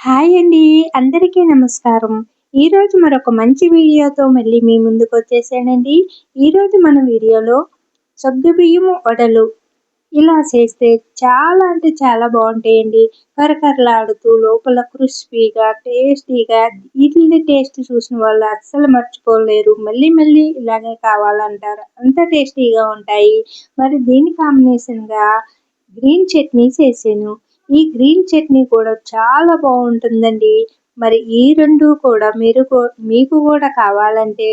Hi అండి. అందరికీ నమస్కారం. ఈరోజు మరొక మంచి వీడియోతో మళ్ళీ మీ ముందుకొచ్చేసానండి. ఈరోజు మన వీడియోలో సగ్గుబియ్యము వడలు ఇలా చేస్తే చాలా అంటే చాలా బాగుంటాయండి. కరకరలాడుతూ లోపల క్రిస్పీగా, టేస్టీగా వీటిని టేస్ట్ చూసిన వాళ్ళు అస్సలు మర్చిపోలేరు. మళ్ళీ మళ్ళీ ఇలాగే కావాలంటారు. అంత టేస్టీగా ఉంటాయి. మరి దీని కాంబినేషన్‌గా గ్రీన్ చట్నీ చేశాను. ఈ గ్రీన్ చట్నీ కూడా చాలా బాగుంటుందండి. మరి ఈ 2 కూడా మీకు కూడా కావాలంటే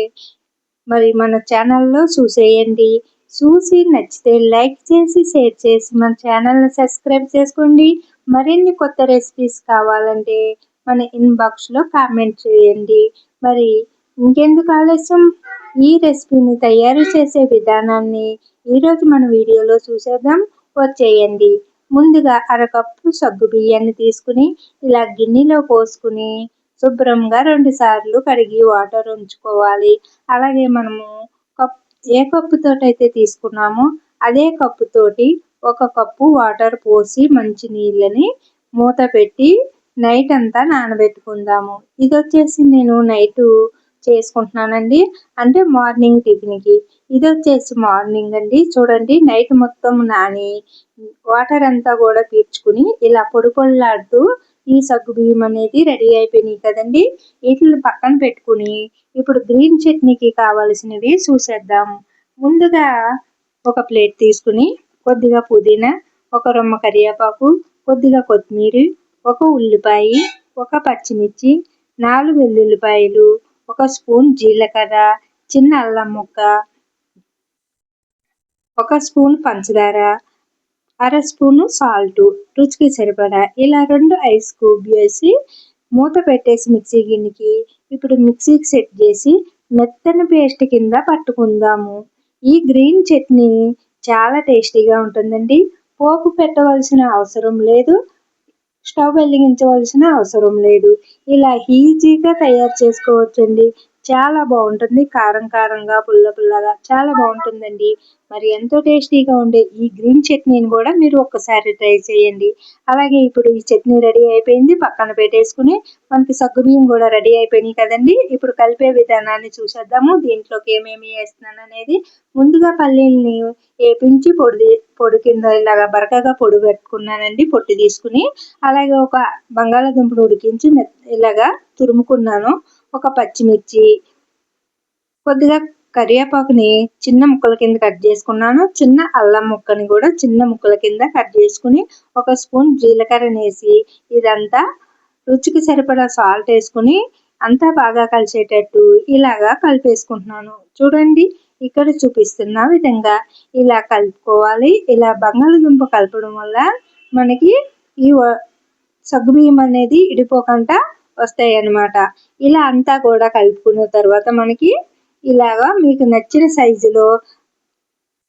మరి మన ఛానల్‌లో చూసేయండి. చూసి నచ్చితే లైక్ చేసి, షేర్ చేసి మన ఛానల్‌ని సబ్స్క్రైబ్ చేసుకోండి. మరిన్ని కొత్త రెసిపీస్ కావాలంటే మన ఇన్‌బాక్స్‌లో కామెంట్ చేయండి. మరి ఇంకెందుకు ఆలస్యం, ఈ రెసిపీని తయారు చేసే విధానాన్ని ఈరోజు మన వీడియోలో చూసేద్దాం. వచ్చేయండి. ముందుగా అరకప్పు సగ్గుబియ్యాన్ని తీసుకుని ఇలా గిన్నెలో పోసుకుని శుభ్రంగా 2 సార్లు కడిగి వాటర్ ఉంచుకోవాలి. అలాగే మనము కప్ ఏ కప్పుతోటైతే తీసుకున్నామో అదే కప్పుతోటి 1 కప్పు వాటర్ పోసి మంచి నీళ్ళని మూత పెట్టి నైట్ అంతా నానబెట్టుకుందాము. ఇదొచ్చేసి నేను నైటు చేసుకుంటున్నానండి. అంటే మార్నింగ్ టిఫిన్‌కి. ఇదొచ్చేసి మార్నింగ్ అండి. చూడండి నైట్ మొత్తం నాని వాటర్ అంతా కూడా పీల్చుకుని ఇలా పొడి పొడిలాడుతూ ఈ సగ్గుబియ్యం అనేది రెడీ అయిపోయినాయి కదండి. వీటిని పక్కన పెట్టుకుని ఇప్పుడు గ్రీన్ చట్నీకి కావాల్సినవి చూసేద్దాం. ముందుగా ఒక ప్లేట్ తీసుకుని కొద్దిగా పుదీనా, ఒక రొమ్మ కరివేపాకు, కొద్దిగా కొత్తిమీర, ఒక ఉల్లిపాయ, ఒక పచ్చిమిర్చి, 4 వెల్లుల్లిపాయలు, ఒక స్పూన్ జీలకర్ర, చిన్న అల్లం ముక్క, ఒక స్పూన్ పంచదార, అర స్పూను సాల్టు, రుచికి సరిపడా ఇలా 2 ఐస్ క్యూబ్ వేసి మూత పెట్టేసి మిక్సీ గిన్నెకి ఇప్పుడు మిక్సీకి సెట్ చేసి మెత్తని పేస్ట్ కింద పట్టుకుందాము. ఈ గ్రీన్ చట్నీ చాలా టేస్టీగా ఉంటుందండి. పోపు పెట్టవలసిన అవసరం లేదు. స్టవ్ వెలిగించవలసిన అవసరం లేదు. ఇలా ఈజీగా తయారు చేసుకోవచ్చండి. చాలా బాగుంటుంది. కారం కారంగా, పుల్ల పుల్లగా చాలా బాగుంటుందండి. మరి ఎంతో టేస్టీగా ఉండే ఈ గ్రీన్ చట్నీని కూడా మీరు ఒక్కసారి ట్రై చేయండి. అలాగే ఇప్పుడు ఈ చట్నీ రెడీ అయిపోయింది. పక్కన పెట్టేసుకుని మనకి సగ్గుబియ్యం కూడా రెడీ అయిపోయినాయి కదండి. ఇప్పుడు కలిపే విధానాన్ని చూసేద్దాము. దీంట్లోకి ఏమేమి వేస్తున్నాను అనేది. ముందుగా పల్లీల్ని వేపించి పొడి కింద ఇలాగా బరకగా పొడి పెట్టుకున్నానండి. పొట్టు తీసుకుని అలాగే ఒక బంగాళాదుంపను ఉడికించి ఇలాగా తురుముకున్నాను. ఒక పచ్చిమిర్చి, కొద్దిగా కరివేపాకుని చిన్న ముక్కల కింద కట్ చేసుకున్నాను. చిన్న అల్లం ముక్కని కూడా చిన్న ముక్కల కింద కట్ చేసుకుని ఒక స్పూన్ జీలకర్రనేసి ఇదంతా రుచికి సరిపడా సాల్ట్ వేసుకుని అంతా బాగా కలిసేటట్టు ఇలాగా కలిపేసుకుంటున్నాను. చూడండి ఇక్కడ చూపిస్తున్న విధంగా ఇలా కలుపుకోవాలి. ఇలా బంగాళాదుంప కలపడం వల్ల మనకి ఈ సగ్గుబియ్యం అనేది ఇడిపోకుండా వస్తాయి అన్నమాట. ఇలా అంతా కూడా కలుపుకున్న తర్వాత మనకి ఇలాగా మీకు నచ్చిన సైజులో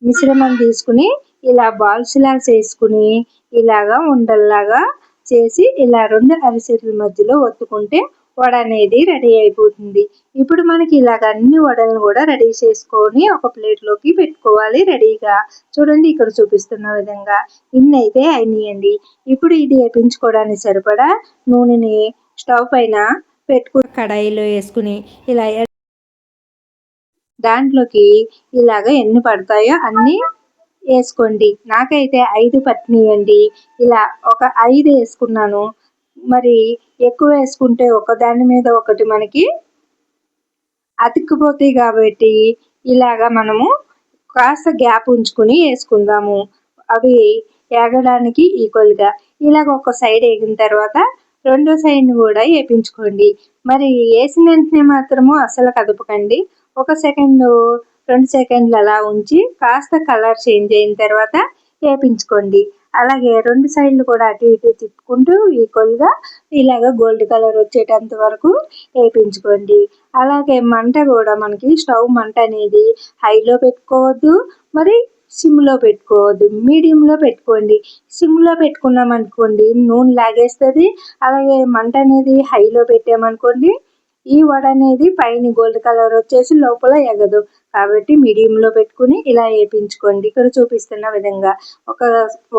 మిశ్రమం తీసుకుని ఇలా బాల్స్ లాగా చేసుకుని ఇలాగా ఉండల్లాగా చేసి ఇలా 2 అరిసెల మధ్యలో ఒత్తుకుంటే వడ అనేది రెడీ అయిపోతుంది. ఇప్పుడు మనకి ఇలాగ అన్ని వడలను కూడా రెడీ చేసుకొని ఒక ప్లేట్లోకి పెట్టుకోవాలి రెడీగా. చూడండి ఇక్కడ చూపిస్తున్న విధంగా ఇన్నైతే అయినాయండి. ఇప్పుడు ఇది వేపించుకోవడానికి సరిపడా నూనెని స్టవ్ పైన పెట్టుకుని కడాయిలో వేసుకుని ఇలా దాంట్లోకి ఇలాగ ఎన్ని పడతాయో అన్నీ వేసుకోండి. నాకైతే 5 పట్టినాయండి. ఇలా ఒక 5 వేసుకున్నాను. మరి ఎక్కువ వేసుకుంటే ఒకదాని మీద ఒకటి మనకి అతుక్కుపోతాయి కాబట్టి ఇలాగ మనము కాస్త గ్యాప్ ఉంచుకుని వేసుకుందాము. అవి ఏగడానికి ఈక్వల్గా ఇలాగ ఒక సైడ్ వేగిన తర్వాత రెండో సైడ్ని కూడా వేపించుకోండి. మరి వేసిన వెంటనే మాత్రము అస్సలు కదపకండి. 1 సెకండు 2 సెకండ్లు అలా ఉంచి కాస్త కలర్ చేంజ్ అయిన తర్వాత వేపించుకోండి. అలాగే 2 సైడ్లు కూడా అటు ఇటు తిప్పుకుంటూ ఈక్వల్గా ఇలాగ గోల్డ్ కలర్ వచ్చేటంత వరకు వేపించుకోండి. అలాగే మంట కూడా మనకి స్టవ్ మంట అనేది హైలో పెట్టుకోవద్దు, మరి సిమ్లో పెట్టుకోవద్దు, మీడియంలో పెట్టుకోండి. సిమ్లో పెట్టుకున్నామనుకోండి నూనె లాగేస్తుంది. అలాగే మంట అనేది హైలో పెట్టామనుకోండి ఈ వడ అనేది పైన గోల్డ్ కలర్ వచ్చేసి లోపల ఎగదు. కాబట్టి మీడియంలో పెట్టుకుని ఇలా వేయించుకోండి. ఇక్కడ చూపిస్తున్న విధంగా ఒక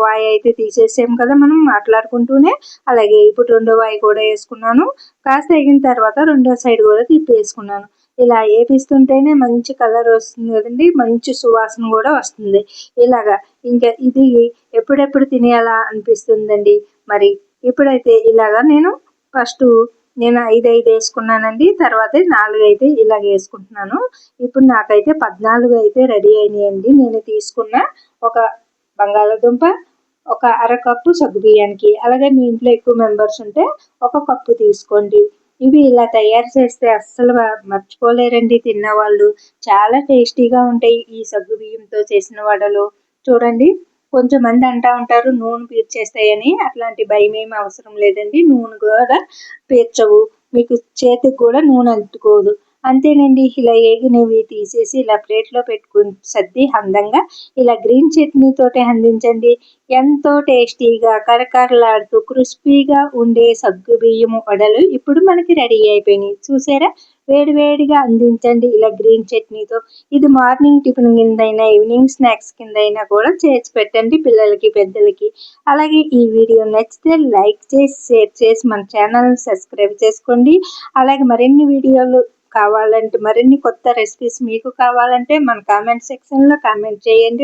వాయి అయితే తీసేసాం కదా మనం మాట్లాడుకుంటూనే. అలాగే ఇప్పుడు రెండో వాయి కూడా వేసుకున్నాను. కాస్త వేగిన తర్వాత రెండో సైడ్ కూడా తిప్పేసుకున్నాను. ఇలా వేపిస్తుంటేనే మంచి కలర్ వస్తుంది కదండి, మంచి సువాసన కూడా వస్తుంది. ఇలాగా ఇంకా ఇది ఎప్పుడెప్పుడు తినేయాలా అనిపిస్తుందండి. మరి ఇప్పుడైతే ఇలాగా నేను 5 వేసుకున్నానండి. తర్వాత 4 అయితే ఇలాగ వేసుకుంటున్నాను. ఇప్పుడు నాకైతే 14 అయితే రెడీ అయినాయండి. నేను తీసుకున్న ఒక బంగాళాదుంప, ఒక అరకప్పు సగ్గుబియ్యానికి. అలాగే మీ ఇంట్లో ఎక్కువ మెంబర్స్ ఉంటే ఒక కప్పు తీసుకోండి. ఇవి ఇలా తయారు చేస్తే అస్సలు మర్చిపోలేరండి తిన్నవాళ్ళు. చాలా టేస్టీగా ఉంటాయి ఈ సగ్గుబియ్యంతో చేసిన వడలు. చూడండి, కొంచెం మంది అంటా ఉంటారు నూనె పీల్చేస్తాయని. అట్లాంటి భయం ఏమి అవసరం లేదండి. నూనె కూడా పీల్చవు, మీకు చేతికి కూడా నూనె అంటుకోదు. అంతేనండి. ఇలా ఏగినవి తీసేసి ఇలా ప్లేట్లో పెట్టుకుని సర్ది అందంగా ఇలా గ్రీన్ చట్నీతోటి అందించండి. ఎంతో టేస్టీగా కరకరలాడుతూ క్రిస్పీగా ఉండే సగ్గుబియ్యం వడలు ఇప్పుడు మనకి రెడీ అయిపోయినాయి. చూసారా, వేడివేడిగా అందించండి ఇలా గ్రీన్ చట్నీతో. ఇది మార్నింగ్ టిఫిన్ కిందైనా ఈవినింగ్ స్నాక్స్ కిందైనా కూడా చేసి పెట్టండి పిల్లలకి పెద్దలకి. అలాగే ఈ వీడియో నచ్చితే లైక్ చేసి షేర్ చేసి మన ఛానల్ సబ్స్క్రైబ్ చేసుకోండి. అలాగే మరిన్ని వీడియోలు కావాలంటే, మరిన్ని కొత్త రెసిపీస్ మీకు కావాలంటే మన కామెంట్ సెక్షన్లో కామెంట్ చేయండి.